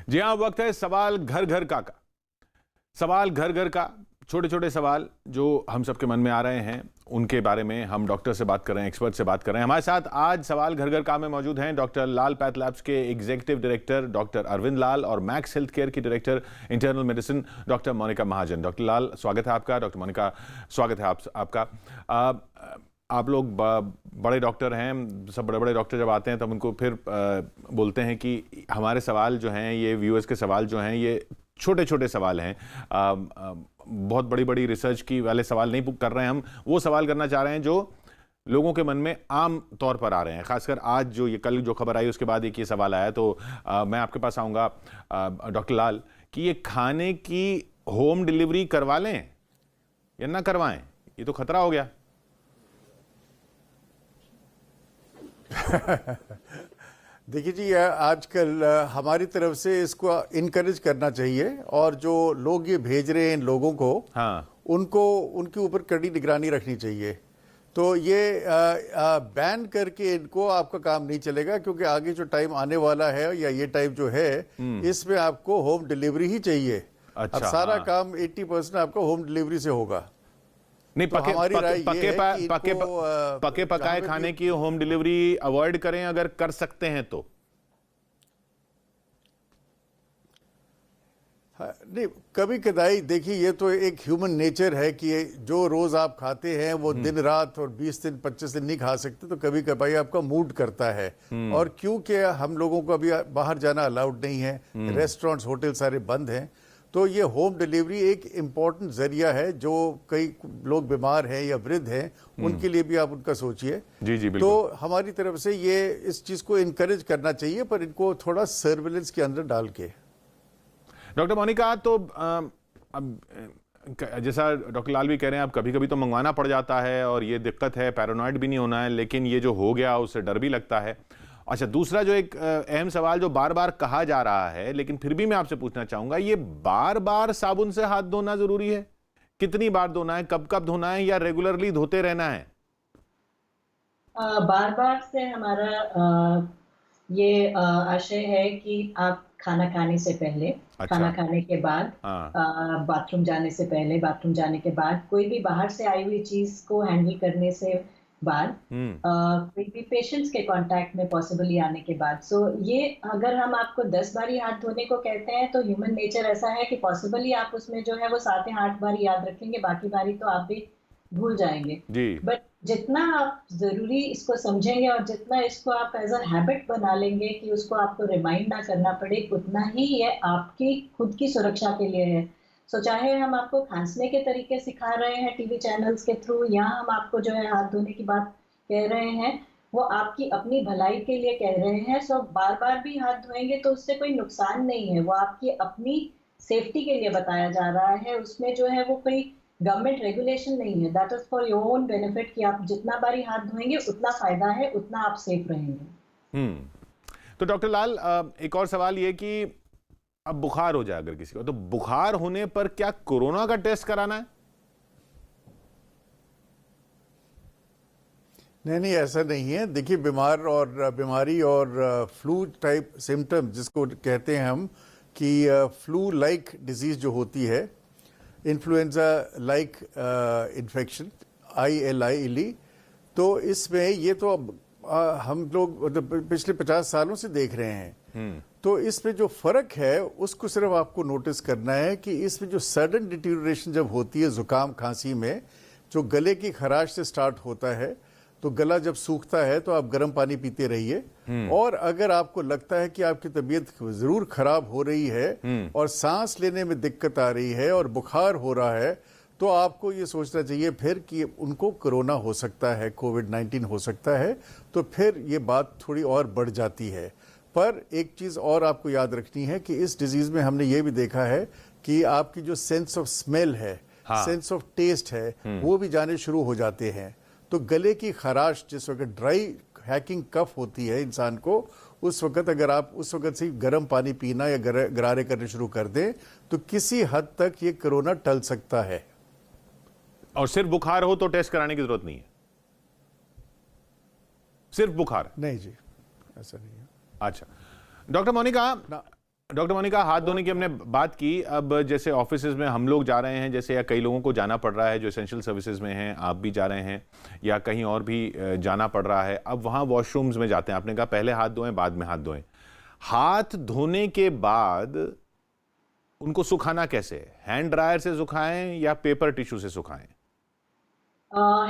जी हाँ, वक्त है सवाल घर घर का। सवाल घर घर का, छोटे छोटे सवाल जो हम सबके मन में आ रहे हैं उनके बारे में हम डॉक्टर से बात कर रहे हैं, एक्सपर्ट से बात कर रहे हैं। हमारे साथ आज सवाल घर घर का में मौजूद हैं डॉक्टर लाल पैथ लैब्स के एग्जीक्यूटिव डायरेक्टर डॉक्टर अरविंद लाल और मैक्स हेल्थ केयर की director internal medicine doctor Monika महाजन। डॉक्टर लाल, स्वागत है आपका। डॉक्टर मोनिका, स्वागत है आपका। आप लोग बड़े डॉक्टर हैं, सब बड़े बड़े डॉक्टर जब आते हैं तब उनको फिर बोलते हैं कि हमारे सवाल जो हैं, ये व्यूअर्स के सवाल जो हैं, ये छोटे छोटे सवाल हैं, बहुत बड़ी बड़ी रिसर्च की वाले सवाल नहीं कर रहे हैं। हम वो सवाल करना चाह रहे हैं जो लोगों के मन में आम तौर पर आ रहे हैं। खासकर आज जो ये कल जो खबर आई उसके बाद एक ये सवाल आया, तो मैं आपके पास आऊँगा डॉक्टर लाल कि ये खाने की होम डिलीवरी करवा लें या ना करवाएं, ये तो खतरा हो गया। देखिए जी, आजकल हमारी तरफ से इसको इनकरेज करना चाहिए और जो लोग ये भेज रहे हैं इन लोगों को, हाँ, उनको उनके ऊपर कड़ी निगरानी रखनी चाहिए। तो ये बैन करके इनको आपका काम नहीं चलेगा, क्योंकि आगे जो टाइम आने वाला है या ये टाइम जो है इसमें आपको होम डिलीवरी ही चाहिए। अच्छा, अब सारा हाँ। काम 80% आपका होम डिलीवरी से होगा। नहीं, तो हमारी राय ये है कि इनको, पके पकाए खाने की होम डिलीवरी अवॉइड करें अगर कर सकते हैं तो। नहीं, कभी कदाई देखिए, ये तो एक ह्यूमन नेचर है कि जो रोज आप खाते हैं वो दिन रात और 20 दिन 25 दिन नहीं खा सकते, तो कभी कभाई आपका मूड करता है। और क्योंकि हम लोगों को अभी बाहर जाना अलाउड नहीं है, रेस्टोरेंट्स होटल सारे बंद हैं, तो ये होम डिलीवरी एक इम्पॉर्टेंट जरिया है। जो कई लोग बीमार हैं या वृद्ध हैं, उनके लिए भी आप उनका सोचिए। जी जी, बिल्कुल। तो हमारी तरफ से ये इस चीज को इनकरेज करना चाहिए, पर इनको थोड़ा सर्विलेंस के अंदर डाल के। डॉक्टर मोनिका, तो अब जैसा डॉक्टर लाल भी कह रहे हैं, अब कभी कभी तो मंगवाना पड़ जाता है और ये दिक्कत है, पैरानॉइड भी नहीं होना है, लेकिन ये जो हो गया उससे डर भी लगता है। अच्छा, दूसरा जो एक अहम सवाल जो बार बार कहा जा रहा है, लेकिन फिर भी मैं आपसे पूछना चाहूंगा, ये बार बार साबुन से हाथ धोना जरूरी है? कितनी बार धोना है, कब कब धोना है, या रेगुलरली धोते रहना है? बार बार से हमारा ये आशय है कि आप खाना खाने से पहले, अच्छा। खाना खाने के बाद, हाँ। बाथरूम जाने से पहले, बाथरूम जाने के बाद, कोई भी बाहर से आई हुई चीज को हैंडल करने से बाद, कोई भी पेशेंट्स के कांटेक्ट में पॉसिबली आने के बाद। सो ये अगर हम आपको 10 बार ही हाथ धोने को कहते हैं, तो ह्यूमन नेचर ऐसा है कि पॉसिबली आप उसमें जो है वो 7 या 8 बार याद रखेंगे, बाकी बारी तो आप भी भूल जाएंगे जी। बट जितना आप जरूरी इसको समझेंगे और जितना इसको आप एज अ हैबिट बना लेंगे कि उसको आपको रिमाइंड ना करना पड़े, उतना ही ये आपकी खुद की सुरक्षा के लिए है। सो चाहे हम आपको खांसने के तरीके सिखा रहे हैं टीवी चैनल्स के थ्रू, या हम आपको जो है हाथ धोने की बात कह रहे हैं, वो आपकी अपनी भलाई के लिए कह रहे हैं। सो बार बार भी हाथ धोएंगे तो उससे कोई नुकसान नहीं है, वो आपकी अपनी सेफ्टी के लिए बताया जा रहा है। उसमें जो है वो कोई गवर्नमेंट रेगुलेशन नहीं है, that is for your own benefit कि आप जितना बारी हाथ धोएंगे उतना फायदा है, उतना आप सेफ रहेंगे। तो डॉक्टर लाल, एक और सवाल ये कि अब बुखार हो जाए अगर किसी को, तो बुखार होने पर क्या कोरोना का टेस्ट कराना है? नहीं, ऐसा नहीं है। देखिए, बीमारी और फ्लू टाइप सिम्टम जिसको कहते हैं हम, कि फ्लू लाइक डिजीज जो होती है, इन्फ्लुएंजा लाइक इन्फेक्शन, ILI, तो इसमें ये तो हम लोग पिछले 50 सालों से देख रहे हैं। तो इसमें जो फर्क है उसको सिर्फ आपको नोटिस करना है कि इसमें जो सडन डिटीरियोरेशन जब होती है जुकाम खांसी में, जो गले की खराश से स्टार्ट होता है, तो गला जब सूखता है तो आप गर्म पानी पीते रहिए। और अगर आपको लगता है कि आपकी तबीयत जरूर खराब हो रही है और सांस लेने में दिक्कत आ रही है और बुखार हो रहा है, तो आपको ये सोचना चाहिए फिर कि उनको कोरोना हो सकता है, कोविड-19 हो सकता है। तो फिर ये बात थोड़ी और बढ़ जाती है। पर एक चीज और आपको याद रखनी है कि इस डिजीज में हमने ये भी देखा है कि आपकी जो सेंस ऑफ स्मेल है, हाँ। सेंस ऑफ टेस्ट है, वो भी जाने शुरू हो जाते हैं। तो गले की खराश जिस वक्त ड्राई हैकिंग कफ होती है इंसान को, उस वक्त अगर आप उस वक्त से गर्म पानी पीना या गरारे करने शुरू कर दें, तो किसी हद तक ये कोरोना टल सकता है। और सिर्फ बुखार हो तो टेस्ट कराने की जरूरत नहीं है? सिर्फ बुखार? नहीं जी, ऐसा नहीं है। अच्छा, डॉक्टर मोनिका, डॉक्टर मोनिका, हाथ धोने की हमने बात की। अब जैसे ऑफिसेज में हम लोग जा रहे हैं, जैसे या कई लोगों को जाना पड़ रहा है जो एसेंशियल सर्विसेज में हैं, आप भी जा रहे हैं या कहीं और भी जाना पड़ रहा है, अब वहाँ वॉशरूम्स में जाते हैं, आपने कहा पहले हाथ धोएं बाद में हाथ धोएं। हाथ धोने के बाद उनको सुखाना कैसे है? हैंड ड्रायर से सुखाएं या पेपर टिश्यू से सुखाएं?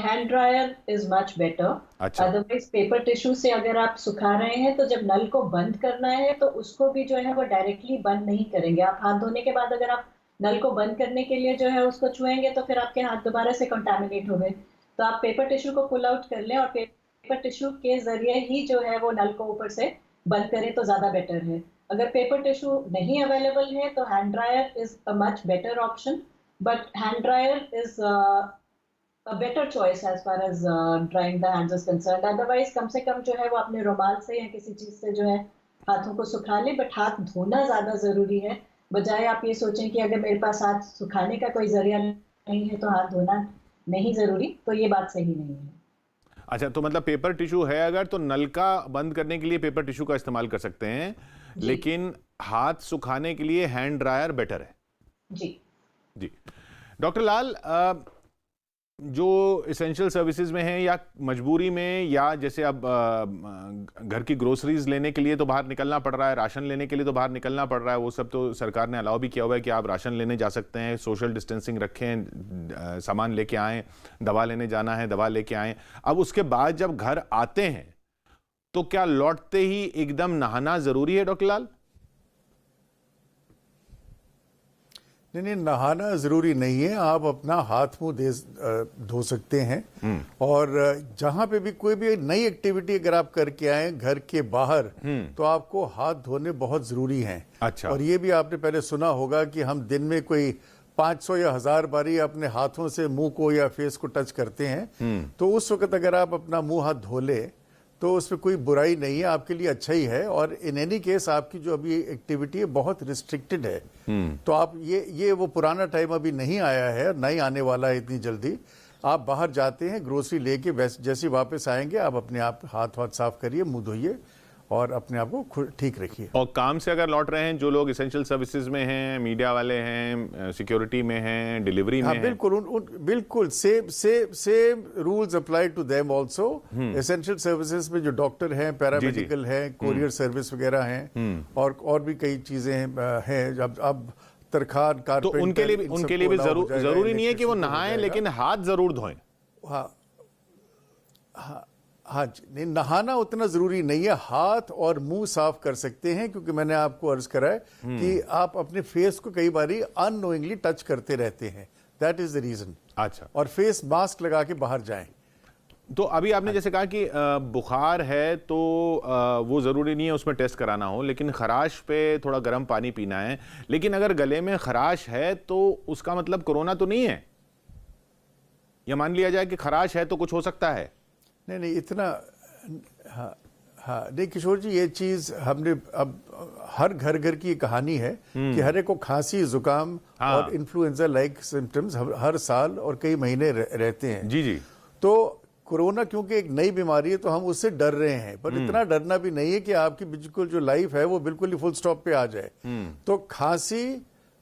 Hand dryer is much better. अच्छा। अदरवाइज पेपर टिश्यू से अगर आप सुखा रहे हैं तो जब नल को बंद करना है तो उसको भी जो है वो डायरेक्टली बंद नहीं करेंगे। आप हाथ धोने के बाद अगर आप नल को बंद करने के लिए जो है उसको छुएंगे तो फिर आपके हाथ दोबारा से कंटामिनेट हो गए। तो आप पेपर टिश्यू को पुल आउट कर लें और पेपर टिश्यू के जरिए ही जो है वो नल को ऊपर से बंद करें तो ज्यादा बेटर है। अगर पेपर टिश्यू नहीं अवेलेबल है तो hand dryer is a much better option, but hand dryer is a better choice as far as drying the hands is concerned. Otherwise कम से कम जो है वो अपने रुमाल से या किसी चीज से जो है हाथों को सुखा ले, बट हाथ धोना ज्यादा जरूरी है। बजाय आप ये सोचें कि अगर मेरे पास हाथ सुखाने का कोई जरिया नहीं है तो हाथ धोना नहीं जरूरी, तो ये बात सही नहीं है। अच्छा, तो मतलब पेपर टिश्यू है अगर तो नलका बंद करने के लिए पेपर टिश्यू का इस्तेमाल कर सकते हैं, लेकिन हाथ सुखाने के लिए हैंड ड्रायर बेटर है। जी जी। डॉक्टर लाल, जो एसेंशियल सर्विसेज में हैं या मजबूरी में, या जैसे अब घर की ग्रोसरीज लेने के लिए तो बाहर निकलना पड़ रहा है, राशन लेने के लिए तो बाहर निकलना पड़ रहा है, वो सब तो सरकार ने अलाउ भी किया हुआ है कि आप राशन लेने जा सकते हैं, सोशल डिस्टेंसिंग रखें, सामान लेके आएँ, दवा लेने जाना है दवा लेके आएँ। अब उसके बाद जब घर आते हैं तो क्या लौटते ही एकदम नहाना जरूरी है डॉक्टर लाल? नहीं, नहाना जरूरी नहीं है। आप अपना हाथ मुंह धो सकते हैं। और जहां पे भी कोई भी नई एक्टिविटी अगर आप करके आए घर के बाहर, तो आपको हाथ धोने बहुत जरूरी हैं। अच्छा। और ये भी आपने पहले सुना होगा कि हम दिन में कोई 500 या 1000 बारी अपने हाथों से मुंह को या फेस को टच करते हैं। तो उस वक्त अगर आप अपना मुंह हाथ धो ले तो उसमें कोई बुराई नहीं है, आपके लिए अच्छा ही है। और इन एनी केस आपकी जो अभी एक्टिविटी है बहुत रिस्ट्रिक्टेड है। तो आप ये वो पुराना टाइम अभी नहीं आया है, नहीं आने वाला है इतनी जल्दी। आप बाहर जाते हैं ग्रोसरी लेके, जैसे वापस आएंगे आप अपने आप हाथ साफ करिए, मुंह धोइए और अपने आप को ठीक रखिए। और काम से अगर लौट रहे हैं जो लोग एसेंशियल सर्विसेज में हैं, मीडिया वाले हैं, सिक्योरिटी में हैं, डिलीवरी में हैं, बिल्कुल same rules apply to them also. Essential services में जो डॉक्टर हैं, पैरामेडिकल हैं, कोरियर सर्विस वगैरह हैं, और भी कई चीजें हैं। अब तरखान, कारपेंटर, तो उनके लिए भी जरूरी नहीं है कि वो नहाएं, लेकिन हाथ जरूर धोएं। हाँ जी, नहीं, नहाना उतना जरूरी नहीं है। हाथ और मुंह साफ कर सकते हैं, क्योंकि मैंने आपको अर्ज करा है कि आप अपने फेस को कई बारी अननोइंगली टच करते रहते हैं। That is the reason. अच्छा। और फेस मास्क लगा के बाहर जाएं। तो अभी आपने जैसे कहा कि बुखार है तो वो ज़रूरी नहीं है उसमें टेस्ट कराना हो, लेकिन खराश पे थोड़ा गर्म पानी पीना है। लेकिन अगर गले में खराश है तो उसका मतलब कोरोना तो नहीं है? या मान लिया जाए कि खराश है तो कुछ हो सकता है? नहीं इतना। हाँ नहीं किशोर जी, ये चीज हमने अब हर घर की कहानी है कि हर एक को खांसी, जुकाम और इन्फ्लुएंजा लाइक सिम्टम्स हर साल और कई महीने रहते हैं। जी जी। तो कोरोना क्योंकि एक नई बीमारी है तो हम उससे डर रहे हैं, पर इतना डरना भी नहीं है कि आपकी बिल्कुल जो लाइफ है वो बिल्कुल ही फुल स्टॉप पे आ जाए। तो खांसी,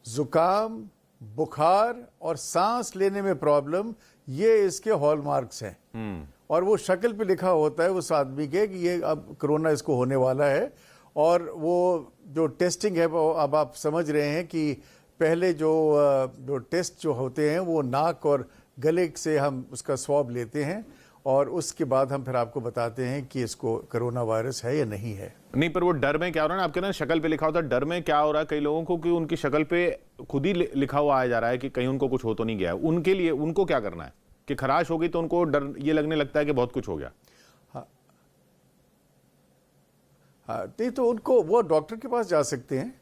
जुकाम, बुखार और सांस लेने में प्रॉब्लम, ये इसके हॉलमार्क्स हैं। और वो शक्ल पे लिखा होता है उस आदमी के कि ये अब कोरोना इसको होने वाला है। और वो जो टेस्टिंग है वो अब आप समझ रहे हैं कि पहले जो टेस्ट जो होते हैं वो नाक और गले से हम उसका स्वैब लेते हैं, और उसके बाद हम फिर आपको बताते हैं कि इसको कोरोना वायरस है या नहीं है। नहीं, पर वो डर में क्या हो रहा है ना, आपके ना शक्ल पे लिखा होता है, डर में क्या हो रहा है कई लोगों को कि उनकी शक्ल पे खुद ही लिखा हुआ आ जा रहा है कि कहीं उनको कुछ हो तो नहीं गया है। उनके लिए उनको क्या करना है कि खराश होगी तो उनको डर ये लगने लगता है कि बहुत कुछ हो गया। हाँ नहीं, तो उनको वो डॉक्टर के पास जा सकते हैं,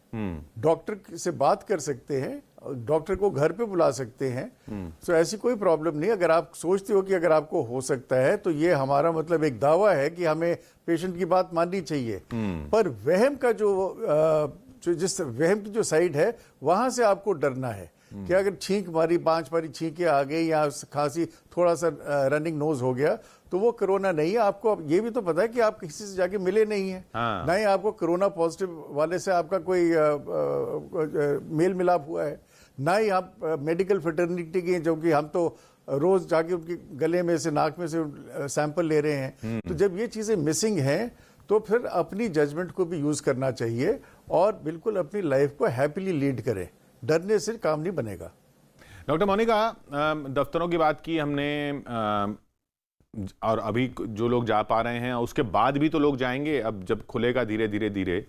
डॉक्टर से बात कर सकते हैं, डॉक्टर को घर पे बुला सकते हैं। तो ऐसी कोई प्रॉब्लम नहीं। अगर आप सोचते हो कि अगर आपको हो सकता है तो ये हमारा मतलब एक दावा है कि हमें पेशेंट की बात माननी चाहिए। पर वहम का जिस वहम की जो साइड है वहां से आपको डरना है। कि अगर छींक मारी, 5 बारी छींके आ गई या खांसी, थोड़ा सा रनिंग नोज हो गया, तो वो कोरोना नहीं है। आपको अब ये भी तो पता है कि आप किसी से जाके मिले नहीं है, हाँ। ना ही आपको कोरोना पॉजिटिव वाले से आपका कोई मेल मिलाप हुआ है, ना ही आप मेडिकल फ्रेटर्निटी के, जो कि हम तो रोज जाके उनके गले में से, नाक में से सैंपल ले रहे हैं। तो जब ये चीजें मिसिंग हैं तो फिर अपनी जजमेंट को भी यूज करना चाहिए और बिल्कुल अपनी लाइफ को हैप्पीली लीड करें। डरने से काम नहीं बनेगा। डॉक्टर मोनिका, दफ्तरों की बात की हमने, और अभी जो लोग जा पा रहे हैं उसके बाद भी तो लोग जाएंगे। अब जब खुलेगा धीरे धीरे धीरे,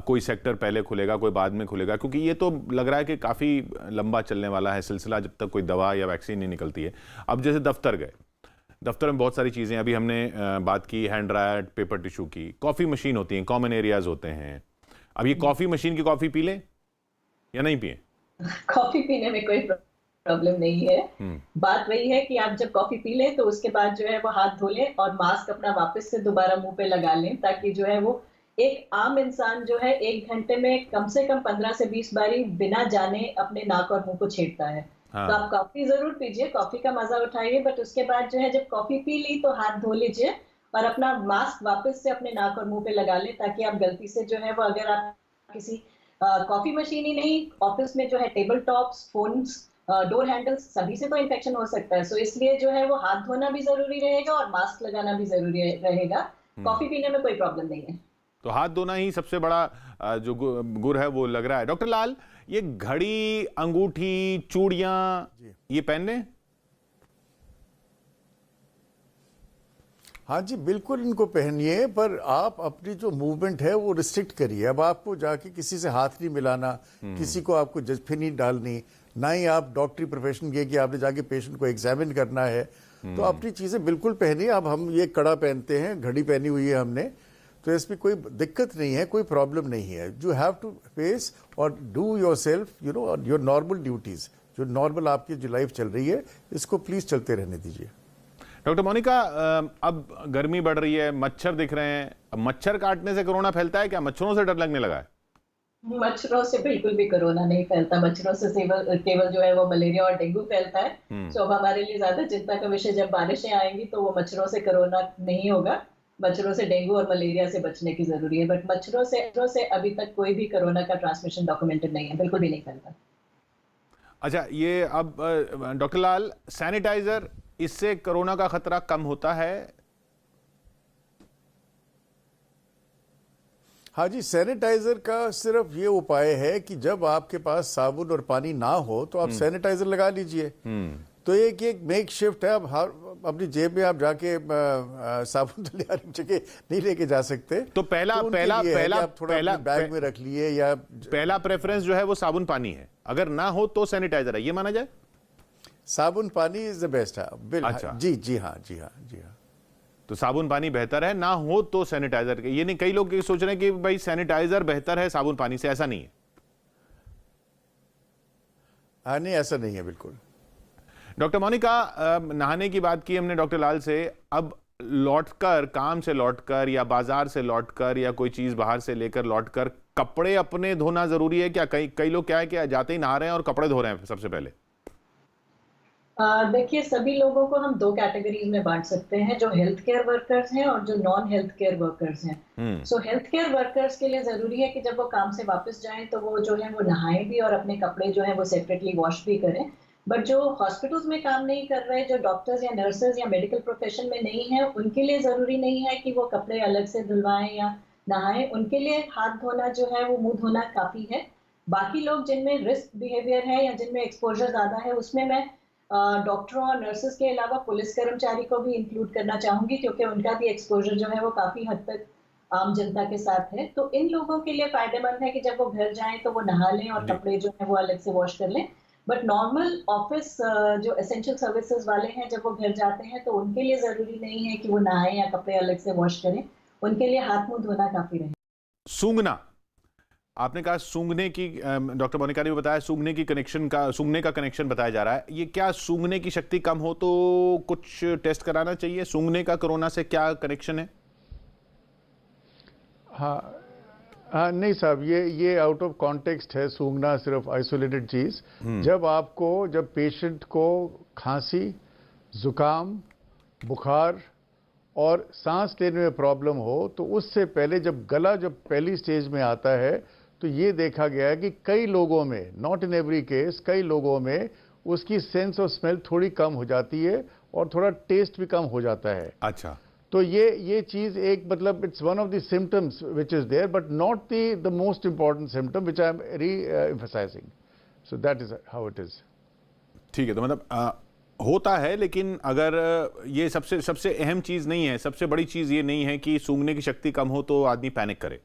कोई सेक्टर पहले खुलेगा, कोई बाद में खुलेगा, क्योंकि ये तो लग रहा है कि काफ़ी लंबा चलने वाला है सिलसिला जब तक कोई दवा या वैक्सीन नहीं निकलती है। अब जैसे दफ्तर गए, दफ्तर में बहुत सारी चीज़ें, अभी हमने बात की हैंड ड्रायर, पेपर टिश्यू की, कॉफ़ी मशीन होती है, कॉमन एरियाज होते हैं। अब ये कॉफ़ी मशीन की कॉफ़ी पी लें या नहीं पिए? कॉफी पीने में कोई प्रॉब्लम नहीं है। बात वही है कि आप जब कॉफी पी लें तो उसके बाद जो है वो हाथ धो लें और मास्क अपना वापस से दोबारा मुंह पे लगा लें, ताकि जो है वो एक आम इंसान जो है 1 घंटे में कम से कम 15 से 20 बारी बिना जाने अपने नाक और मुंह को छेड़ता है। हाँ। तो आप कॉफी जरूर पीजिए, कॉफी का मजा उठाइए, बट उसके बाद जो है जब कॉफी पी ली तो हाथ धो लीजिए और अपना मास्क वापस से अपने नाक और मुंह पे लगा लें, ताकि आप गलती से जो है वो, अगर आप किसी कॉफी मशीन ही नहीं, ऑफिस में जो है table tops, phones, door handles, सभी से तो इन्फेक्शन हो सकता है। सो इसलिए जो है वो हाथ धोना भी जरूरी रहेगा और मास्क लगाना भी जरूरी रहेगा। कॉफी पीने में कोई प्रॉब्लम नहीं है। तो हाथ धोना ही सबसे बड़ा जो गुर है वो लग रहा है। डॉक्टर लाल, ये घड़ी, अंगूठी, चूड़ियां, ये पहनने? हाँ जी, बिल्कुल इनको पहनिए, पर आप अपनी जो मूवमेंट है वो रिस्ट्रिक्ट करिए। अब आपको जाके किसी से हाथ नहीं मिलाना, किसी को आपको जजफी नहीं डालनी, ना ही आप डॉक्टरी प्रोफेशन के कि आपने जाके पेशेंट को एग्जामिन करना है। तो अपनी चीजें बिल्कुल पहनिए। अब हम ये कड़ा पहनते हैं, घड़ी पहनी हुई है हमने, तो इसमें कोई दिक्कत नहीं है, कोई प्रॉब्लम नहीं है। यू हैव टू फेस और do your self, you know, your normal duties, जो नॉर्मल आपकी जो लाइफ चल रही है, इसको प्लीज चलते रहने दीजिए। डॉक्टर मोनिका, अब गर्मी बढ़ रही है, मच्छर दिख रहे हैं, अब मच्छर काटने से कोरोना फैलता है क्या? मच्छरों से डर लगने लगा है? मच्छरों से बिल्कुल भी कोरोना नहीं फैलता। मच्छरों से केवल जो है वो मलेरिया और डेंगू फैलता है। तो अब हमारे लिए ज्यादा चिंता का विषय, जब बारिशें आएंगी तो वो मच्छरों से कोरोना नहीं होगा। मच्छरों से डेंगू और मलेरिया से बचने की जरूरी है, बट मच्छरों से अभी तक कोई भी कोरोना का ट्रांसमिशन डॉक्यूमेंटेड नहीं है, बिल्कुल भी नहीं फैलता। अच्छा, ये अब डॉक्टर लाल, सैनिटाइजर, इससे कोरोना का खतरा कम होता है? हाँ जी, सैनिटाइजर का सिर्फ ये उपाय है कि जब आपके पास साबुन और पानी ना हो तो आप सैनिटाइजर लगा लीजिए। तो एक मेक शिफ्ट है। अब अपनी जेब में आप जाके साबुन तो हर जगह नहीं लेके जा सकते। तो पहला आप थोड़ा बैग में रख लिए, या पहला प्रेफरेंस जो है वो साबुन पानी है, अगर ना हो तो सैनिटाइजर है, ये माना जाए? साबुन पानी इज द बेस्ट है। अच्छा। जी हाँ। तो साबुन पानी बेहतर है, ना हो तो सैनिटाइजर। ये नहीं, कई लोग सोच रहे हैं कि भाई सैनिटाइजर बेहतर है साबुन पानी से, ऐसा नहीं है। नहीं, ऐसा नहीं है बिल्कुल। डॉक्टर मोनिका, नहाने की बात की हमने डॉक्टर लाल से। अब लौटकर, काम से लौटकर या बाजार से लौटकर या कोई चीज बाहर से लेकर लौटकर, कपड़े अपने धोना जरूरी है क्या? कई लोग क्या है कि जाते ही नहा रहे हैं और कपड़े धो रहे हैं सबसे पहले। देखिए, सभी लोगों को हम 2 कैटेगरीज में बांट सकते हैं, जो हेल्थ केयर वर्कर्स हैं और जो नॉन हेल्थ केयर वर्कर्स हैं। सो हेल्थ केयर वर्कर्स के लिए जरूरी है कि जब वो काम से वापस जाएं तो वो जो है वो नहाएं भी और अपने कपड़े जो है वो सेपरेटली वॉश भी करें। बट जो हॉस्पिटल्स में काम नहीं कर रहे, जो डॉक्टर्स या नर्सेज या मेडिकल प्रोफेशन में नहीं है, उनके लिए जरूरी नहीं है कि वो कपड़े अलग से धुलवाएं या नहाएं। उनके लिए हाथ धोना जो है वो मुंह धोना काफी है। बाकी लोग जिनमें रिस्क बिहेवियर है या जिनमें एक्सपोजर ज्यादा है, उसमें मैं डॉक्टरों और नर्सेज के अलावा पुलिस कर्मचारी को भी इंक्लूड करना चाहूंगी, क्योंकि उनका भी एक्सपोजर जो है वो काफी हद तक आम जनता के साथ है। तो इन लोगों के लिए फायदेमंद है कि जब वो घर जाएं तो वो नहा लें और कपड़े जो है वो अलग से वॉश कर लें। बट नॉर्मल ऑफिस जो एसेंशियल सर्विसेज वाले हैं, जब वो घर जाते हैं तो उनके लिए जरूरी नहीं है कि वो नहाएं या कपड़े अलग से वॉश करें। उनके लिए हाथ मुंह धोना काफी रहे। सूंघना, आपने कहा सूंघने की, डॉक्टर मोनिका ने भी बताया सूंघने का कनेक्शन बताया जा रहा है। ये क्या सूंघने की शक्ति कम हो तो कुछ टेस्ट कराना चाहिए? सूंघने का कोरोना से क्या कनेक्शन है? हाँ, हाँ नहीं साहब, ये आउट ऑफ कॉन्टेक्स्ट है सूंघना सिर्फ आइसोलेटेड चीज़। जब पेशेंट को खांसी, जुकाम, बुखार और सांस लेने में प्रॉब्लम हो, तो उससे पहले जब पहली स्टेज में आता है, तो ये देखा गया है कि कई लोगों में, नॉट इन एवरी केस, कई लोगों में उसकी सेंस ऑफ स्मेल थोड़ी कम हो जाती है और थोड़ा टेस्ट भी कम हो जाता है। अच्छा, तो ये चीज एक मतलब it's one of the symptoms which is there, but not the most important symptom which I am reemphasizing. So that is how it is. ठीक है, तो मतलब होता है, लेकिन अगर ये सबसे अहम चीज नहीं है, सबसे बड़ी चीज ये नहीं है कि सूंघने की शक्ति कम हो तो आदमी पैनिक करे।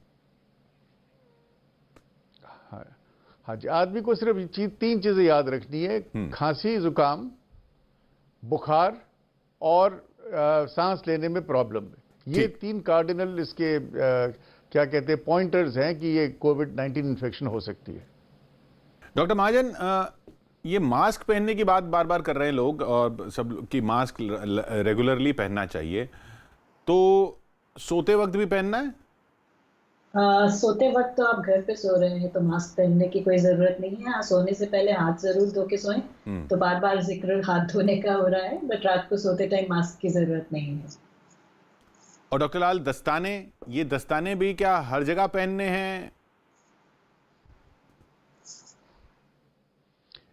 हाँ जी, आदमी को सिर्फ तीन चीजें याद रखनी है: खांसी, जुकाम, बुखार और सांस लेने में प्रॉब्लम। ये तीन कार्डिनल इसके क्या कहते हैं पॉइंटर्स हैं कि ये कोविड-19 इन्फेक्शन हो सकती है। डॉक्टर महाजन, ये मास्क पहनने की बात बार बार कर रहे हैं लोग, और सब कि मास्क रेगुलरली पहनना चाहिए, तो सोते वक्त भी पहनना है? सोते वक्त तो आप घर पे सो रहे हैं तो मास्क पहनने की कोई जरूरत नहीं है। हाँ, सोने से पहले हाथ जरूर धो के सोएं। तो बार बार जिक्र हाथ धोने का हो रहा है, बट रात को सोते टाइम मास्क की जरूरत नहीं है। और डॉक्टर लाल, ये दस्ताने भी क्या हर जगह पहनने हैं?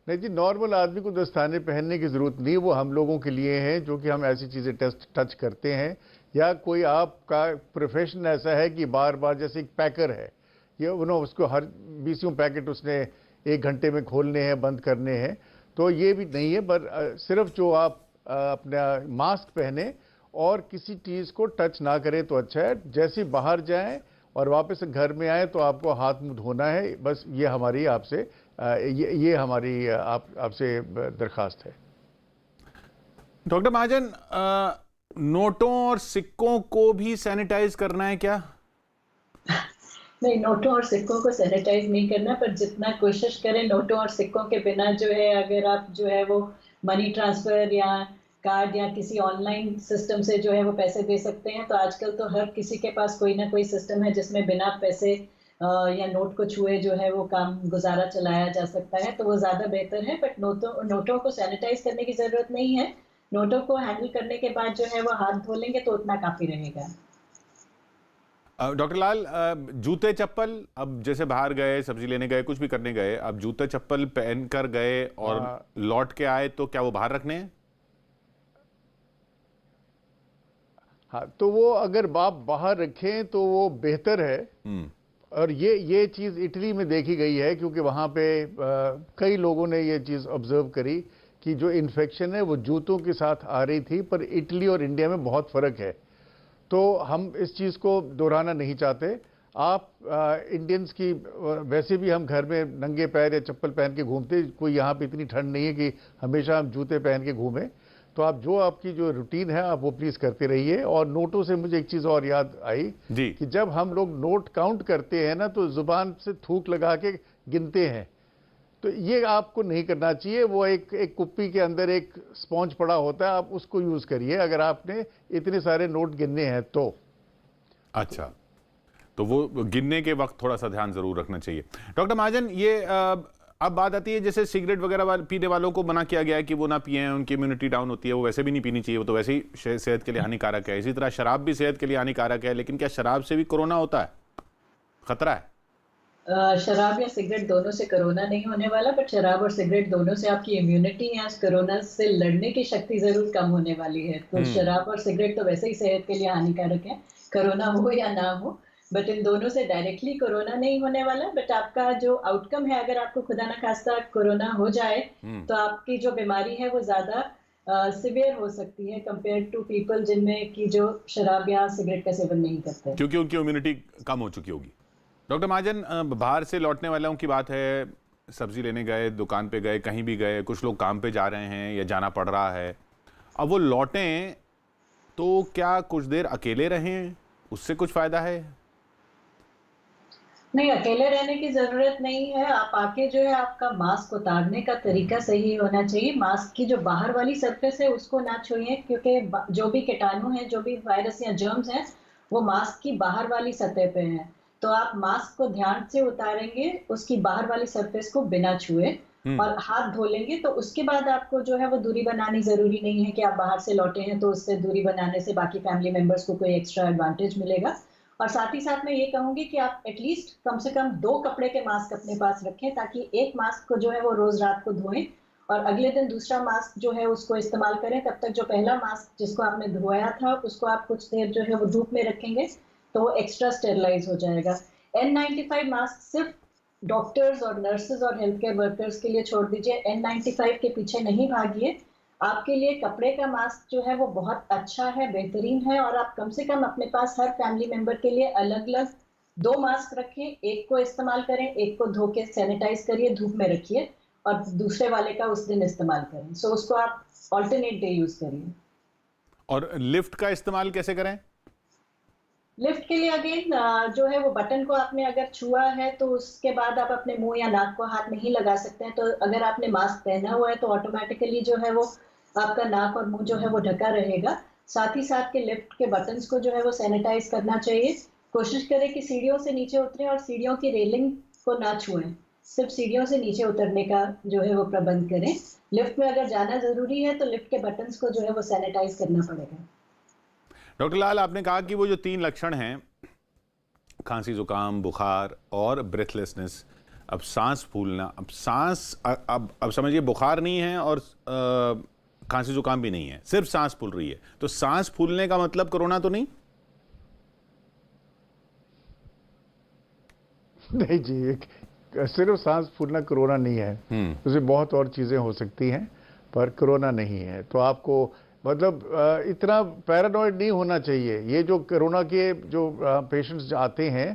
नहीं जी, नॉर्मल आदमी को दस्ताने पहनने की जरूरत नहीं, वो हम लोगों के लिए हैं जो कि हम ऐसी चीजें टच करते हैं, या कोई आपका प्रोफेशन ऐसा है कि बार बार, जैसे एक पैकर है, ये उसको हर 20 पैकेट उसने 1 घंटे में खोलने हैं, बंद करने हैं, तो ये भी नहीं है। पर सिर्फ जो आप अपना मास्क पहने और किसी चीज़ को टच ना करें तो अच्छा है। जैसे बाहर जाएं और वापस घर में आए तो आपको हाथ मुंह धोना है, बस ये हमारी आपसे हमारी आपसे दरखास्त है। डॉक्टर महाजन, नोटों और सिक्कों को भी सैनिटाइज करना है क्या? नहीं, नोटों और सिक्कों को सैनिटाइज नहीं करना, पर जितना कोशिश करें नोटों और सिक्कों के बिना जो है, अगर आप जो है वो मनी ट्रांसफर या कार्ड या किसी ऑनलाइन सिस्टम से जो है वो पैसे दे सकते हैं। तो आजकल तो हर किसी के पास कोई ना कोई सिस्टम है जिसमें बिना पैसे या नोट को छुए जो है वो काम गुजारा चलाया जा सकता है, तो वो ज़्यादा बेहतर है। बट नोटों को सैनिटाइज करने की ज़रूरत नहीं है। नोटों को हैंडल करने के बाद जो है वो हाथ धो लेंगे तो उतना काफ़ी रहेगा। डॉक्टर लाल, जूते चप्पल, अब जैसे बाहर गए, सब्जी लेने गए, कुछ भी करने गए, अब जूते चप्पल पहन कर गए और लौट के आए तो क्या वो बाहर रखने हैं? हाँ, तो वो अगर आप बाहर रखें तो वो बेहतर है। और ये चीज़ इटली में देखी गई है, क्योंकि वहाँ पे कई लोगों ने ये चीज़ ऑब्जर्व करी कि जो इन्फेक्शन है वो जूतों के साथ आ रही थी, पर इटली और इंडिया में बहुत फ़र्क है। तो हम इस चीज़ को दोहराना नहीं चाहते। आप इंडियंस की वैसे भी हम घर में नंगे पैर या चप्पल पहन के घूमते, कोई यहाँ पे इतनी ठंड नहीं है कि हमेशा हम जूते पहन के घूमें। तो आप आपकी जो रूटीन है आप वो प्लीज़ करते रहिए। और नोटों से मुझे एक चीज़ और याद आई कि जब हम लोग नोट काउंट करते हैं ना, तो ज़ुबान से थूक लगा के गिनते हैं, तो ये आपको नहीं करना चाहिए। वो एक कुप्पी के अंदर एक स्पॉन्ज पड़ा होता है, आप उसको यूज़ करिए अगर आपने इतने सारे नोट गिनने हैं तो। अच्छा, तो वो गिनने के वक्त थोड़ा सा ध्यान जरूर रखना चाहिए। डॉक्टर महाजन, ये अब बात आती है, जैसे सिगरेट वगैरह पीने वालों को मना किया गया है कि वो ना पिएं, उनकी इम्यूनिटी डाउन होती है, वो वैसे भी नहीं पीनी चाहिए, वो तो वैसे ही सेहत के लिए हानिकारक है। इसी तरह शराब भी सेहत के लिए हानिकारक है, लेकिन क्या शराब से भी कोरोना होता है, खतरा है? शराब या सिगरेट दोनों से कोरोना नहीं होने वाला, बट शराब और सिगरेट दोनों से आपकी इम्यूनिटी या कोरोना से लड़ने की शक्ति जरूर कम होने वाली है। तो शराब और सिगरेट तो वैसे ही सेहत के लिए हानिकारक है, कोरोना हो या ना हो। बट इन दोनों से डायरेक्टली कोरोना नहीं होने वाला, बट आपका जो आउटकम है, अगर आपको खुदा ना खास्ता कोरोना हो जाए तो आपकी जो बीमारी है वो ज़्यादा सिवियर हो सकती है कंपेयर टू पीपल जिनमें की जो शराब या सिगरेट का सेवन नहीं करते, क्योंकि उनकी इम्यूनिटी कम हो चुकी होगी। डॉक्टर महाजन, बाहर से लौटने वालों की बात है, सब्जी लेने गए, दुकान पे गए, कहीं भी गए, कुछ लोग काम पे जा रहे हैं या जाना पड़ रहा है, अब वो लौटें तो क्या कुछ देर अकेले रहें, उससे कुछ फायदा है? नहीं, अकेले रहने की जरूरत नहीं है। आप आके जो है आपका मास्क उतारने का तरीका सही होना चाहिए। मास्क की जो बाहर वाली सरफेस है उसको ना छुइए, क्योंकि जो भी कीटाणु हैं, जो भी वायरस या जर्म्स हैं, वो मास्क की बाहर वाली सतह पे हैं। तो आप मास्क को ध्यान से उतारेंगे, उसकी बाहर वाली सरफेस को बिना छुए और हाथ धो लेंगे। तो उसके बाद आपको जो है वो दूरी बनानी जरूरी नहीं है कि आप बाहर से लौटे हैं तो उससे दूरी बनाने से बाकी फैमिली मेंबर्स को कोई एक्स्ट्रा एडवांटेज मिलेगा। और साथ ही साथ मैं ये कहूंगी कि आप एटलीस्ट कम से कम 2 कपड़े के मास्क अपने पास रखें, ताकि एक मास्क को जो है वो रोज रात को धोएं और अगले दिन दूसरा मास्क जो है उसको इस्तेमाल करें। तब तक जो पहला मास्क जिसको आपने धोया था उसको आप कुछ देर जो है वो धूप में रखेंगे तो वो एक्स्ट्रा स्टेरिलाइज हो जाएगा। N95 मास्क सिर्फ डॉक्टर्स और नर्सेज और हेल्थ केयर वर्कर्स के लिए छोड़ दीजिए, N95 के पीछे नहीं भागिए। आपके लिए कपड़े का मास्क जो है वो बहुत अच्छा है, बेहतरीन है, और आप कम से कम अपने पास हर फैमिली मेंबर के लिए अलग अलग 2 मास्क रखें। एक को इस्तेमाल करें, एक को धो के सैनिटाइज करिए, धूप में रखिए और दूसरे वाले का उस दिन इस्तेमाल करें। सो उसको आप ऑल्टरनेट डे यूज करिए। और लिफ्ट का इस्तेमाल कैसे करें? लिफ्ट के लिए अगेन जो है वो बटन को आपने अगर छुआ है तो उसके बाद आप अपने मुंह या नाक को हाथ नहीं लगा सकते हैं। तो अगर आपने मास्क पहना हुआ है तो ऑटोमेटिकली जो है वो आपका नाक और मुंह जो है वो ढका रहेगा। साथ ही साथ के लिफ्ट के बटन्स को जो है वो सैनिटाइज करना चाहिए। कोशिश करें कि सीढ़ियों से नीचे उतरें और सीढ़ियों की रेलिंग को ना छुएं, सिर्फ सीढ़ियों से नीचे उतरने का जो है वो प्रबंध करें। लिफ्ट में अगर जाना जरूरी है तो लिफ्ट के बटन्स को जो है वो सैनिटाइज करना पड़ेगा। डॉक्टर लाल, आपने कहा कि वो जो 3 लक्षण हैं, खांसी, जुकाम, बुखार और ब्रेथलेसनेस, अब सांस फूलना, अब समझिए बुखार नहीं है और खांसी जुकाम भी नहीं है, सिर्फ सांस फूल रही है, तो सांस फूलने का मतलब कोरोना तो नहीं? नहीं जी, सिर्फ सांस फूलना कोरोना नहीं है। उसमें बहुत और चीजें हो सकती हैं पर कोरोना नहीं है। तो आपको मतलब इतना पैरानॉइड नहीं होना चाहिए। ये जो कोरोना के जो पेशेंट्स आते हैं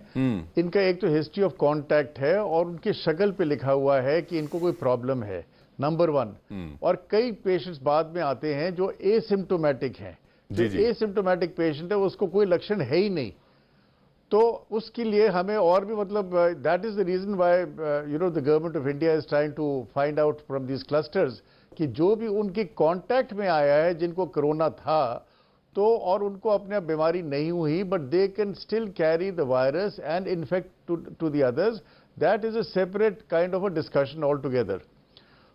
इनका एक तो हिस्ट्री ऑफ कांटेक्ट है और उनकी शक्ल पे लिखा हुआ है कि इनको कोई प्रॉब्लम है, नंबर 1। और कई पेशेंट्स बाद में आते हैं जो एसिम्टोमेटिक हैं। जो एसिम्टोमेटिक पेशेंट है उसको कोई लक्षण है ही नहीं, तो उसके लिए हमें और भी मतलब that is the reason why the government of India is trying to find out from these clusters कि जो भी उनके कांटेक्ट में आया है जिनको कोरोना था तो और उनको अपने बीमारी नहीं हुई but they can still carry the virus and infect to the others, that is a separate kind of a discussion all together.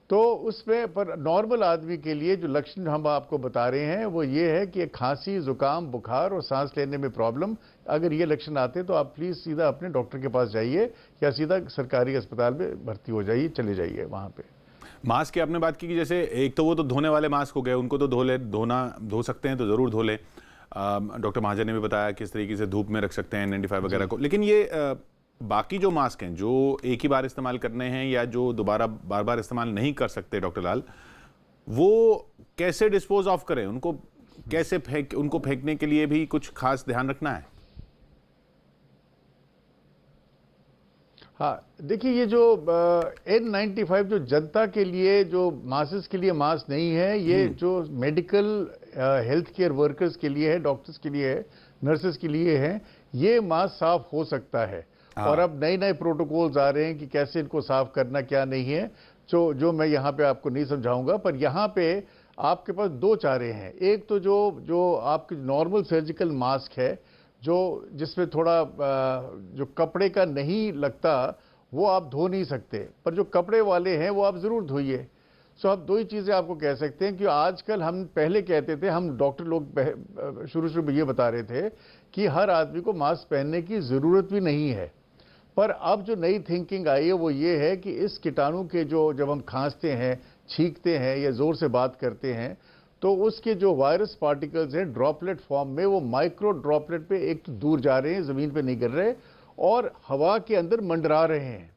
तो उसमें पर नॉर्मल आदमी के लिए जो लक्षण हम आपको बता रहे हैं वो ये है कि खांसी, जुकाम, बुखार और सांस लेने में प्रॉब्लम, अगर ये लक्षण आते हैं तो आप प्लीज सीधा अपने डॉक्टर के पास जाइए या सीधा सरकारी अस्पताल में भर्ती हो जाइए, चले जाइए वहां पे। मास्क की आपने बात की कि जैसे एक तो वो तो धोने वाले मास्क हो गए, उनको तो धो सकते हैं तो जरूर धो लें। डॉक्टर महाजन ने भी बताया किस तरीके से धूप में रख सकते हैं N95 वगैरह को, लेकिन ये बाकी जो मास्क हैं जो एक ही बार इस्तेमाल करने हैं या जो दोबारा बार बार इस्तेमाल नहीं कर सकते डॉक्टर लाल, वो कैसे डिस्पोज ऑफ करें? उनको कैसे उनको फेंकने के लिए भी कुछ खास ध्यान रखना है? हाँ, देखिए ये जो N95 जो जनता के लिए, जो मासेस के लिए मास्क नहीं है, ये जो मेडिकल हेल्थ केयर वर्कर्स के लिए है, डॉक्टर्स के लिए है, नर्सेस के लिए है, ये मास्क साफ हो सकता है। और अब नए नए प्रोटोकॉल्स आ रहे हैं कि कैसे इनको साफ करना क्या नहीं है, जो मैं यहाँ पे आपको नहीं समझाऊंगा। पर यहाँ पे आपके पास 2 चारे हैं। एक तो जो आपकी नॉर्मल सर्जिकल मास्क है जो जिसमें थोड़ा जो कपड़े का नहीं लगता वो आप धो नहीं सकते, पर जो कपड़े वाले हैं वो आप जरूर धोइए। सो आप 2 ही चीजें आपको कह सकते हैं कि आजकल हम पहले कहते थे, हम डॉक्टर लोग शुरू में ये बता रहे थे कि हर आदमी को मास्क पहनने की जरूरत भी नहीं है। पर अब जो नई थिंकिंग आई है वो ये है कि इस कीटाणु के जब हम खांसते हैं, छींकते हैं या जोर से बात करते हैं तो उसके जो वायरस पार्टिकल्स हैं ड्रॉपलेट फॉर्म में, वो माइक्रो ड्रॉपलेट पे एक तो दूर जा रहे हैं, जमीन पे नहीं गिर रहे और हवा के अंदर मंडरा रहे हैं।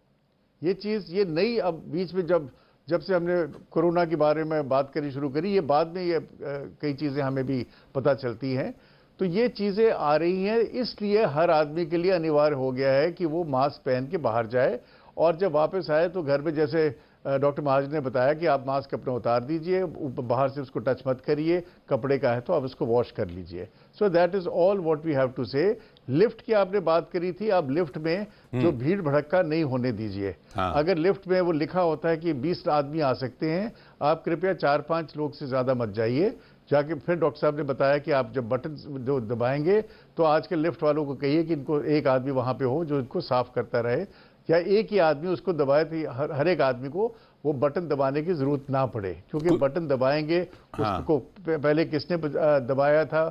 ये चीज ये नई अब बीच में जब से हमने कोरोना के बारे में बात करनी शुरू करी, ये बाद में ये कई चीजें हमें भी पता चलती हैं। तो ये चीजें आ रही हैं, इसलिए हर आदमी के लिए अनिवार्य हो गया है कि वो मास्क पहन के बाहर जाए और जब वापस आए तो घर में जैसे डॉक्टर महाजन ने बताया कि आप मास्क अपना उतार दीजिए, बाहर से उसको टच मत करिए, कपड़े का है तो आप उसको वॉश कर लीजिए। So that is all what we have to say. Lift की आपने बात करी थी, आप लिफ्ट में जो भीड़ भड़क्का नहीं होने दीजिए। अगर लिफ्ट में वो लिखा होता है कि 20 आदमी आ सकते हैं, आप कृपया 4-5 लोग से ज्यादा मत जाइए। जाके फिर डॉक्टर साहब ने बताया कि आप जब बटन जो दबाएंगे तो आज के लिफ्ट वालों को कहिए कि इनको एक आदमी वहाँ पे हो जो इनको साफ करता रहे, या एक ही आदमी उसको दबाए तो हर एक आदमी को वो बटन दबाने की जरूरत ना पड़े, क्योंकि बटन दबाएंगे उसको पहले किसने दबाया था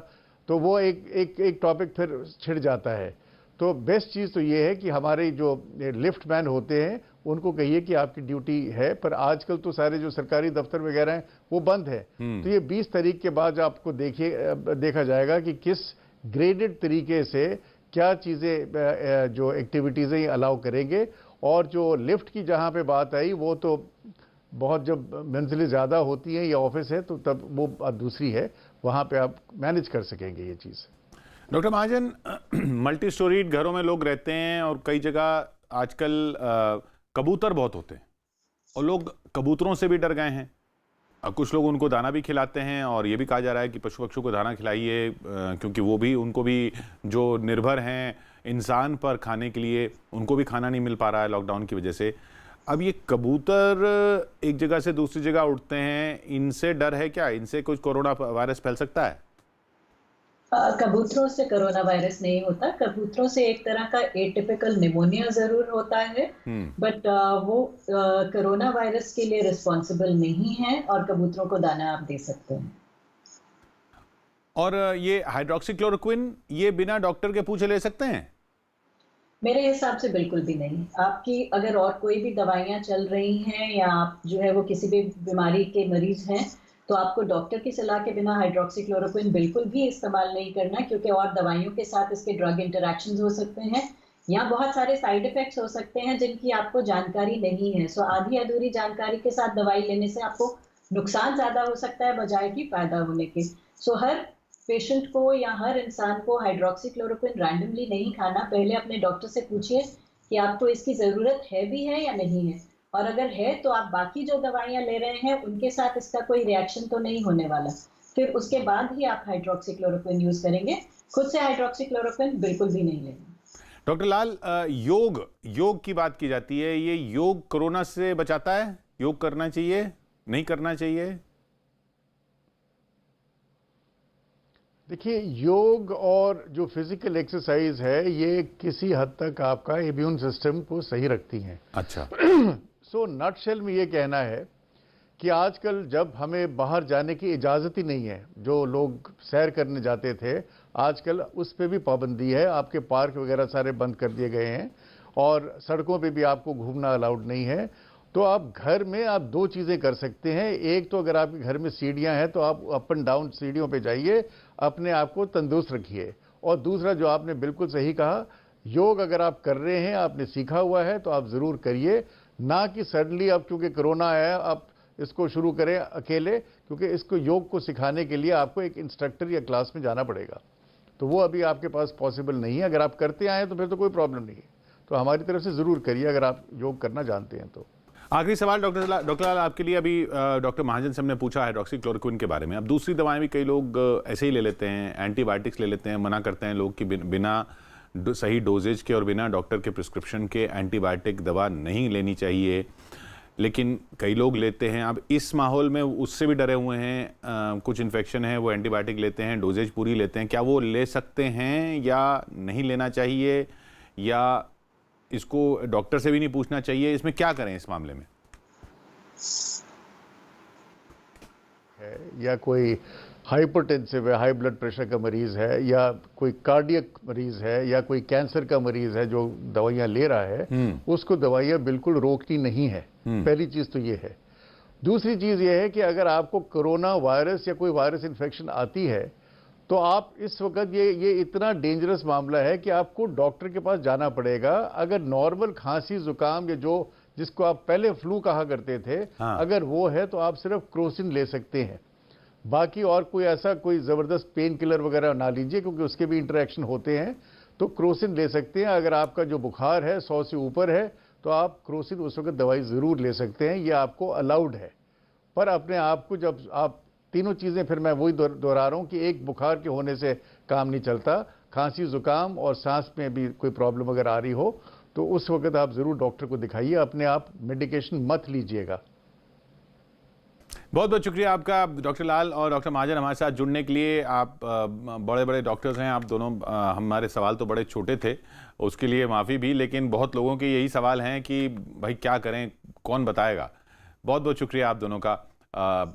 तो वो एक टॉपिक फिर छिड़ जाता है। तो बेस्ट चीज़ तो ये है कि हमारे जो लिफ्ट मैन होते हैं उनको कहिए कि आपकी ड्यूटी है, पर आजकल तो सारे जो सरकारी दफ्तर वगैरह हैं वो बंद है। तो ये 20 तारीख के बाद आपको देखा जाएगा कि किस ग्रेडेड तरीके से क्या चीज़ें जो एक्टिविटीज़ें अलाउ करेंगे। और जो लिफ्ट की जहाँ पे बात आई वो तो बहुत, जब मंजिलें ज़्यादा होती हैं या ऑफिस है तो तब वो बात दूसरी है, वहाँ पे आप मैनेज कर सकेंगे ये चीज़। डॉक्टर महाजन, मल्टी स्टोरीड घरों में लोग रहते हैं और कई जगह आजकल कबूतर बहुत होते हैं और लोग कबूतरों से भी डर गए हैं। कुछ लोग उनको दाना भी खिलाते हैं और ये भी कहा जा रहा है कि पशु पक्षियों को दाना खिलाइए, क्योंकि वो भी, उनको भी जो निर्भर हैं इंसान पर खाने के लिए, उनको भी खाना नहीं मिल पा रहा है लॉकडाउन की वजह से। अब ये कबूतर एक जगह से दूसरी जगह उड़ते हैं, इनसे डर है क्या? इनसे कुछ कोरोना वायरस फैल सकता है? कबूतरों से कोरोना वायरस नहीं होता। कबूतरों से एक तरह का एटिपिकल निमोनिया जरूर होता है, बट वो कोरोना वायरस के लिए रिस्पॉन्सिबल नहीं है और कबूतरों को दाना आप दे सकते हैं। और ये हाइड्रोक्सीक्लोरोक्विन ये बिना डॉक्टर के पूछे ले सकते हैं? मेरे हिसाब से बिल्कुल भी नहीं। आपकी अगर और कोई भी दवाइयाँ चल रही हैं या आप जो है वो किसी भी बीमारी के मरीज हैं, तो आपको डॉक्टर की सलाह के बिना हाइड्रोक्सीक्लोरोक्विन बिल्कुल भी इस्तेमाल नहीं करना, क्योंकि और दवाइयों के साथ इसके ड्रग इंटरैक्शंस हो सकते हैं या बहुत सारे साइड इफेक्ट्स हो सकते हैं जिनकी आपको जानकारी नहीं है। सो आधी अधूरी जानकारी के साथ दवाई लेने से आपको नुकसान ज़्यादा हो सकता है बजाय कि फ़ायदा होने के। सो हर पेशेंट को या हर इंसान को हाइड्रोक्सीक्लोरोक्विन रैंडमली नहीं खाना। पहले अपने डॉक्टर से पूछिए कि आपको इसकी ज़रूरत है भी है या नहीं है, और अगर है तो आप बाकी जो दवाइयाँ ले रहे हैं उनके साथ इसका कोई रिएक्शन तो नहीं होने वाला, फिर उसके बाद ही आप हाइड्रोक्सीक्लोरोक्विन यूज करेंगे। खुद से हाइड्रोक्सीक्लोरोक्विन बिल्कुल भी नहीं लेना। डॉक्टर लाल, योग की बात की जाती है, ये योग कोरोना से बचाता है? योग करना चाहिए, नहीं करना चाहिए? देखिए, योग और जो फिजिकल एक्सरसाइज है ये किसी हद तक आपका इम्यून सिस्टम को सही रखती हैं। अच्छा। सो नटशेल में ये कहना है कि आजकल जब हमें बाहर जाने की इजाज़त ही नहीं है, जो लोग सैर करने जाते थे आजकल उस पर भी पाबंदी है, आपके पार्क वगैरह सारे बंद कर दिए गए हैं और सड़कों पे भी आपको घूमना अलाउड नहीं है। तो आप घर में आप दो चीज़ें कर सकते हैं। एक तो अगर आपके घर में सीढ़ियां हैं तो आप अप एंड डाउन सीढ़ियों पे जाइए, अपने आप को तंदुरुस्त रखिए। और दूसरा, जो आपने बिल्कुल सही कहा, योग अगर आप कर रहे हैं, आपने सीखा हुआ है तो आप ज़रूर करिए, ना कि सडनली अब क्योंकि कोरोना आया आप इसको शुरू करें अकेले, क्योंकि इसको योग को सिखाने के लिए आपको एक इंस्ट्रक्टर या क्लास में जाना पड़ेगा, तो वो अभी आपके पास पॉसिबल नहीं है। अगर आप करते आए तो फिर तो कोई प्रॉब्लम नहीं है, तो हमारी तरफ से ज़रूर करिए अगर आप योग करना जानते हैं तो। आखिरी सवाल डॉक्टर लाल आपके लिए। अभी डॉक्टर महाजन से हमने पूछा हाइड्रोक्सीक्लोरोक्विन के बारे में, अब दूसरी दवाएं भी कई लोग ऐसे ही ले लेते हैं, एंटीबायोटिक्स ले लेते हैं, मना करते हैं लोग कि बिना सही डोजेज के और बिना डॉक्टर के प्रिस्क्रिप्शन के एंटीबायोटिक दवा नहीं लेनी चाहिए, लेकिन कई लोग लेते हैं। अब इस माहौल में उससे भी डरे हुए हैं, कुछ इन्फेक्शन है वो एंटीबायोटिक लेते हैं, डोजेज पूरी लेते हैं, क्या वो ले सकते हैं या नहीं लेना चाहिए, या इसको डॉक्टर से भी नहीं पूछना चाहिए? इसमें क्या करें इस मामले में? या कोई हाइपरटेंसिव है, हाई ब्लड प्रेशर का मरीज है, या कोई कार्डियक मरीज है, या कोई कैंसर का मरीज है जो दवाइयां ले रहा है, उसको दवाइयां बिल्कुल रोकनी नहीं है। पहली चीज तो ये है। दूसरी चीज ये है कि अगर आपको कोरोना वायरस या कोई वायरस इन्फेक्शन आती है तो आप इस वक्त ये इतना डेंजरस मामला है कि आपको डॉक्टर के पास जाना पड़ेगा। अगर नॉर्मल खांसी जुकाम या जिसको आप पहले फ्लू कहा करते थे, अगर वो है तो आप सिर्फ क्रोसिन ले सकते हैं, बाकी और कोई ऐसा कोई ज़बरदस्त पेन किलर वगैरह ना लीजिए, क्योंकि उसके भी इंटरेक्शन होते हैं। तो क्रोसिन ले सकते हैं। अगर आपका जो बुखार है 100 से ऊपर है तो आप क्रोसिन उस वक्त दवाई ज़रूर ले सकते हैं, ये आपको अलाउड है। पर अपने आप को जब आप तीनों चीज़ें, फिर मैं वही दोहरा रहा हूँ कि एक बुखार के होने से काम नहीं चलता, खांसी जुकाम और सांस में भी कोई प्रॉब्लम अगर आ रही हो तो उस वक्त आप ज़रूर डॉक्टर को दिखाइए, अपने आप मेडिकेशन मत लीजिएगा। बहुत बहुत शुक्रिया आपका डॉक्टर लाल और डॉक्टर महाजन हमारे साथ जुड़ने के लिए। आप बड़े बड़े डॉक्टर्स हैं, आप दोनों। हमारे सवाल तो बड़े छोटे थे, उसके लिए माफ़ी भी, लेकिन बहुत लोगों के यही सवाल हैं कि भाई क्या करें, कौन बताएगा। बहुत बहुत शुक्रिया आप दोनों का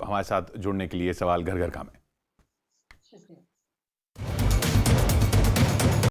हमारे साथ जुड़ने के लिए सवाल घर घर का में।